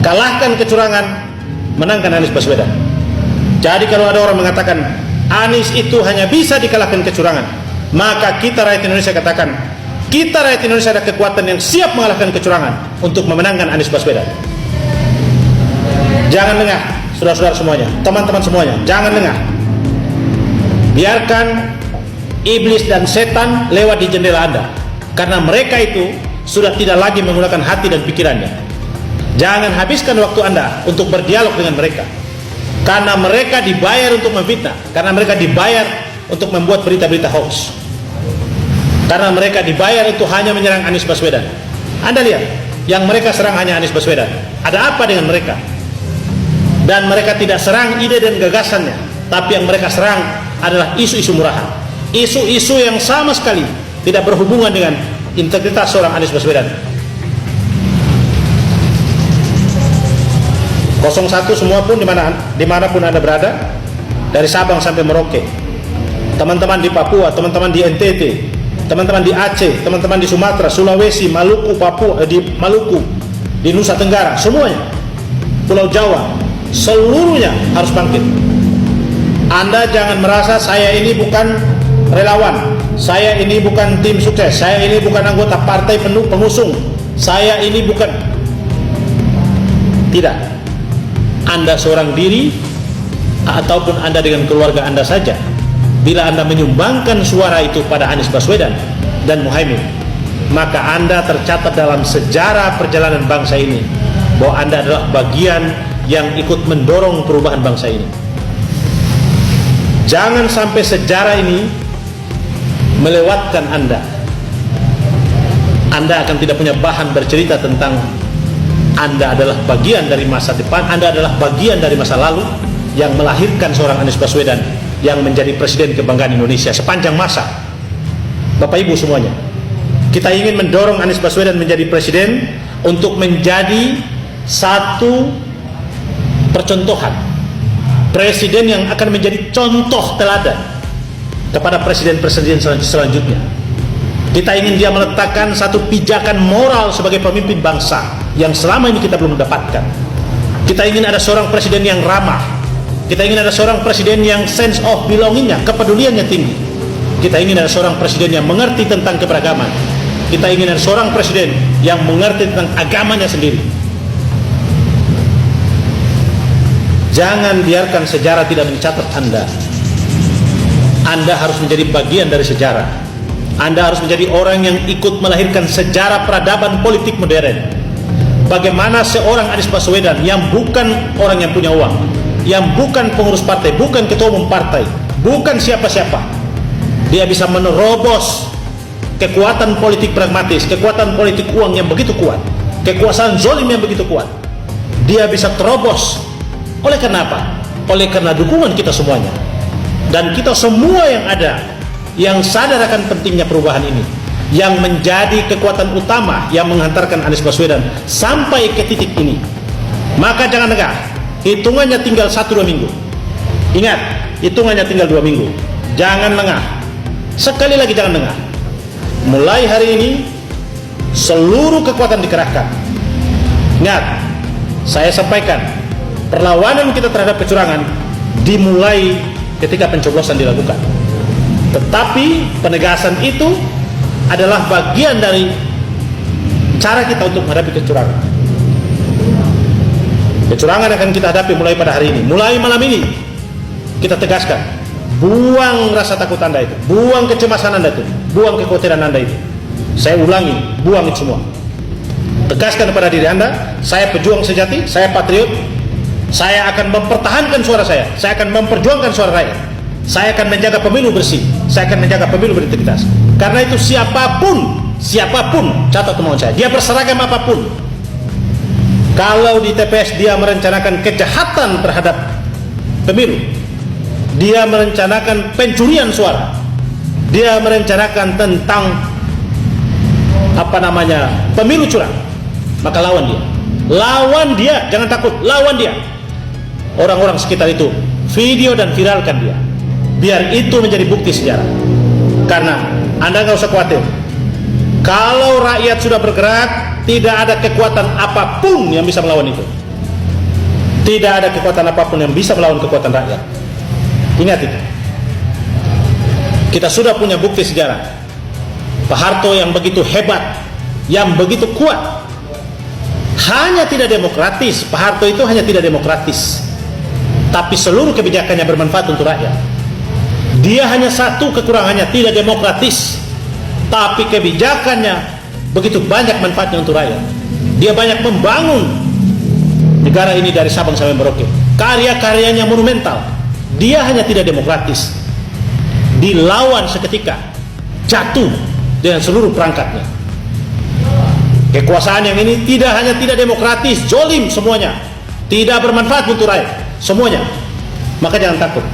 kalahkan kecurangan, menangkan Anies Baswedan. Jadi kalau ada orang mengatakan Anies itu hanya bisa dikalahkan kecurangan, maka kita rakyat Indonesia katakan, kita rakyat Indonesia ada kekuatan yang siap mengalahkan kecurangan untuk memenangkan Anies Baswedan. Jangan lengah, saudara-saudara semuanya, teman-teman semuanya, jangan lengah. Biarkan iblis dan setan lewat di jendela Anda, karena mereka itu sudah tidak lagi menggunakan hati dan pikirannya. Jangan habiskan waktu Anda untuk berdialog dengan mereka, karena mereka dibayar untuk memfitnah, karena mereka dibayar untuk membuat berita-berita hoax, karena mereka dibayar untuk hanya menyerang Anies Baswedan. Anda lihat, yang mereka serang hanya Anies Baswedan. Ada apa dengan mereka? Dan mereka tidak serang ide dan gagasannya, tapi yang mereka serang adalah isu-isu murahan, isu-isu yang sama sekali tidak berhubungan dengan integritas seorang Anies Baswedan. 01 semua pun dimanapun Anda berada, dari Sabang sampai Merauke, teman-teman di Papua, teman-teman di NTT, teman-teman di Aceh, teman-teman di Sumatera, Sulawesi, Maluku, Papua, di Maluku, di Nusa Tenggara, semuanya, Pulau Jawa, seluruhnya harus bangkit. Anda jangan merasa saya ini bukan relawan, saya ini bukan tim sukses, saya ini bukan anggota partai pengusung, saya ini bukan. Tidak. Anda seorang diri, ataupun Anda dengan keluarga Anda saja, bila Anda menyumbangkan suara itu pada Anies Baswedan dan Muhaimin, maka Anda tercatat dalam sejarah perjalanan bangsa ini bahwa Anda adalah bagian yang ikut mendorong perubahan bangsa ini. Jangan sampai sejarah ini melewatkan Anda. Anda akan tidak punya bahan bercerita tentang Anda adalah bagian dari masa depan, Anda adalah bagian dari masa lalu yang melahirkan seorang Anies Baswedan yang menjadi presiden kebanggaan Indonesia sepanjang masa. Bapak Ibu semuanya, kita ingin mendorong Anies Baswedan menjadi presiden untuk menjadi satu percontohan, presiden yang akan menjadi contoh teladan kepada presiden-presiden selanjutnya. Kita ingin dia meletakkan satu pijakan moral sebagai pemimpin bangsa yang selama ini kita belum dapatkan. Kita ingin ada seorang presiden yang ramah. Kita ingin ada seorang presiden yang sense of belongingnya, kepeduliannya tinggi. Kita ingin ada seorang presiden yang mengerti tentang keberagaman. Kita ingin ada seorang presiden yang mengerti tentang agamanya sendiri. Jangan biarkan sejarah tidak mencatat Anda. Anda harus menjadi bagian dari sejarah. Anda harus menjadi orang yang ikut melahirkan sejarah peradaban politik modern. Bagaimana seorang Anies Baswedan yang bukan orang yang punya uang, yang bukan pengurus partai, bukan ketua umum partai, bukan siapa-siapa, dia bisa menerobos kekuatan politik pragmatis, kekuatan politik uang yang begitu kuat, kekuasaan zalim yang begitu kuat. Dia bisa terobos. Oleh karena apa? Oleh karena dukungan kita semuanya. Dan kita semua yang ada, yang sadar akan pentingnya perubahan ini, yang menjadi kekuatan utama yang menghantarkan Anies Baswedan sampai ke titik ini. Maka jangan lengah, hitungannya tinggal 1-2 minggu. Ingat, hitungannya tinggal 2 minggu. Jangan lengah. Sekali lagi jangan lengah. Mulai hari ini seluruh kekuatan dikerahkan. Ingat, saya sampaikan, perlawanan kita terhadap kecurangan dimulai ketika pencoblosan dilakukan. Tetapi penegasan itu adalah bagian dari cara kita untuk menghadapi kecurangan. Kecurangan akan kita hadapi mulai pada hari ini, mulai malam ini. Kita tegaskan, buang rasa takut Anda itu, buang kecemasan Anda itu, buang kekhawatiran Anda itu. Saya ulangi, buang itu semua. Tegaskan kepada diri Anda, saya pejuang sejati, saya patriot, saya akan mempertahankan suara saya akan memperjuangkan suara rakyat. Saya akan menjaga pemilu bersih, saya akan menjaga pemilu berintegritas. Karena itu siapapun, catat omongan saya, dia berseragam apapun, kalau di TPS dia merencanakan kejahatan terhadap pemilu, dia merencanakan pencurian suara, dia merencanakan tentang pemilu curang, maka lawan dia, jangan takut, lawan dia. Orang-orang sekitar itu video dan viralkan dia, biar itu menjadi bukti sejarah. Karena Anda nggak usah khawatir, kalau rakyat sudah bergerak, tidak ada kekuatan apapun yang bisa melawan itu. Tidak ada kekuatan apapun yang bisa melawan kekuatan rakyat. Ingat itu. Kita sudah punya bukti sejarah. Pak Harto yang begitu hebat, yang begitu kuat, hanya tidak demokratis. Pak Harto itu hanya tidak demokratis, tapi seluruh kebijakannya bermanfaat untuk rakyat. Dia hanya satu kekurangannya, tidak demokratis, tapi kebijakannya begitu banyak manfaatnya untuk rakyat. Dia banyak membangun negara ini dari Sabang sampai Merauke. Karya-karyanya monumental. Dia hanya tidak demokratis. Dilawan seketika, jatuh dengan seluruh perangkatnya. Kekuasaan yang ini tidak hanya tidak demokratis, zolim semuanya, tidak bermanfaat untuk rakyat semuanya. Maka jangan takut.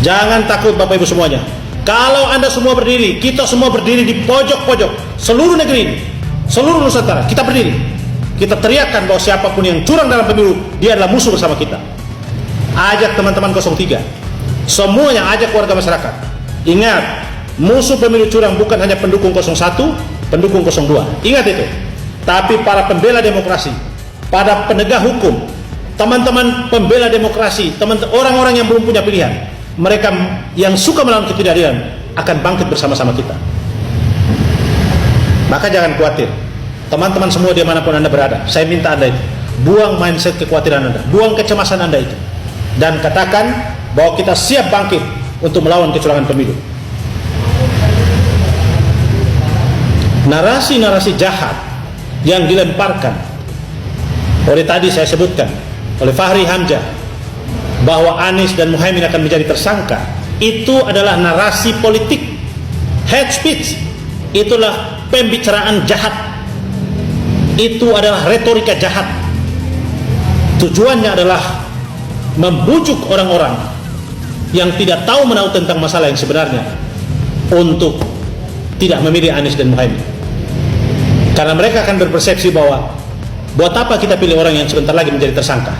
Jangan takut Bapak Ibu semuanya. Kalau Anda semua berdiri, kita semua berdiri di pojok-pojok seluruh negeri ini, seluruh Nusantara, kita berdiri. Kita teriakkan bahwa siapapun yang curang dalam pemilu, dia adalah musuh bersama kita. Ajak teman-teman 03, semuanya ajak warga masyarakat. Ingat, musuh pemilu curang bukan hanya pendukung 01, pendukung 02. Ingat itu. Tapi para pembela demokrasi, para penegak hukum, teman-teman pembela demokrasi, orang-orang yang belum punya pilihan, mereka yang suka melawan ketidakadilan akan bangkit bersama-sama kita. Maka jangan khawatir. Teman-teman semua dimanapun Anda berada, saya minta Anda itu buang mindset kekhawatiran Anda, buang kecemasan Anda itu, dan katakan bahwa kita siap bangkit untuk melawan kecurangan pemilu. Narasi-narasi jahat yang dilemparkan oleh tadi saya sebutkan oleh Fahri Hamzah bahwa Anies dan Muhaimin akan menjadi tersangka, itu adalah narasi politik, hate speech, itulah pembicaraan jahat, itu adalah retorika jahat. Tujuannya adalah membujuk orang-orang yang tidak tahu menahu tentang masalah yang sebenarnya untuk tidak memilih Anies dan Muhaimin. Karena mereka akan berpersepsi bahwa buat apa kita pilih orang yang sebentar lagi menjadi tersangka.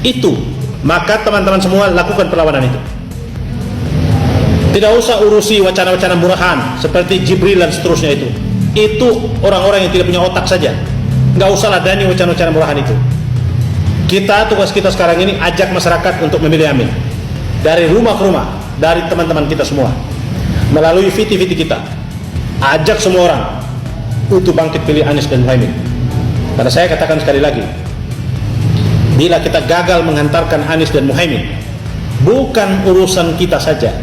Itu, maka teman-teman semua lakukan perlawanan itu. Tidak usah urusi wacana-wacana murahan seperti Jibril dan seterusnya itu. Itu orang-orang yang tidak punya otak saja. Nggak usah ladani wacana-wacana murahan itu. Tugas kita sekarang ini ajak masyarakat untuk memilih Amin. Dari rumah ke rumah, dari teman-teman kita semua, melalui viti-viti kita, ajak semua orang untuk bangkit pilih Anies dan Muhaimin. Karena saya katakan sekali lagi, bila kita gagal menghantarkan Anies dan Muhaimin, bukan urusan kita saja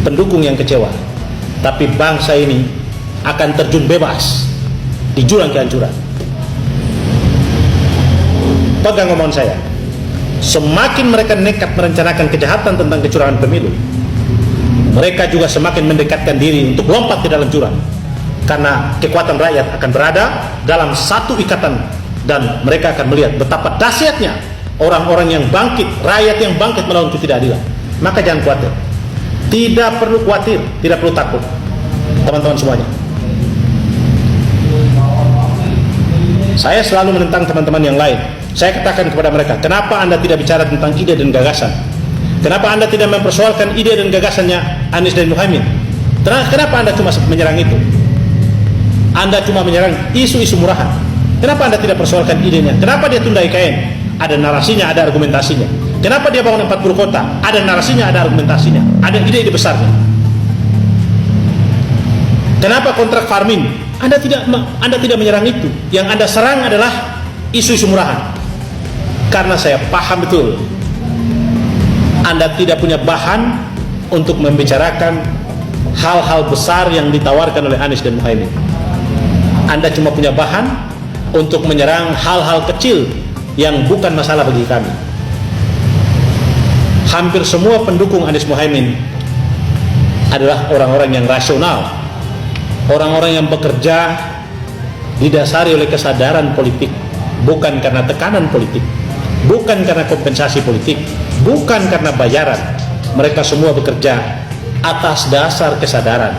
pendukung yang kecewa, tapi bangsa ini akan terjun bebas di jurang kehancuran. Pegang omongan saya, semakin mereka nekat merencanakan kejahatan tentang kecurangan pemilu, mereka juga semakin mendekatkan diri untuk lompat ke dalam jurang. Karena kekuatan rakyat akan berada dalam satu ikatan, dan mereka akan melihat betapa dahsyatnya orang-orang yang bangkit, rakyat yang bangkit melawan ketidakadilan. Maka jangan khawatir. Tidak perlu khawatir, tidak perlu takut. Teman-teman semuanya, saya selalu menentang teman-teman yang lain. Saya katakan kepada mereka, kenapa Anda tidak bicara tentang ide dan gagasan? Kenapa Anda tidak mempersoalkan ide dan gagasannya Anies dan Muhaimin? Kenapa Anda cuma menyerang itu? Anda cuma menyerang isu-isu murahan. Kenapa Anda tidak persoalkan idenya? Kenapa dia tunda IKN? Ada narasinya, ada argumentasinya. Kenapa dia bangun 40 kota? Ada narasinya, ada argumentasinya, ada ide-ide besarnya. Kenapa kontrak farming? Anda tidak menyerang itu. Yang Anda serang adalah isu-isu murahan. Karena saya paham betul Anda tidak punya bahan untuk membicarakan hal-hal besar yang ditawarkan oleh Anies dan Muhaimin. Anda cuma punya bahan untuk menyerang hal-hal kecil yang bukan masalah bagi kami. Hampir semua pendukung Anies Muhaimin adalah orang-orang yang rasional, orang-orang yang bekerja didasari oleh kesadaran politik, bukan karena tekanan politik, bukan karena kompensasi politik, bukan karena bayaran. Mereka semua bekerja atas dasar kesadaran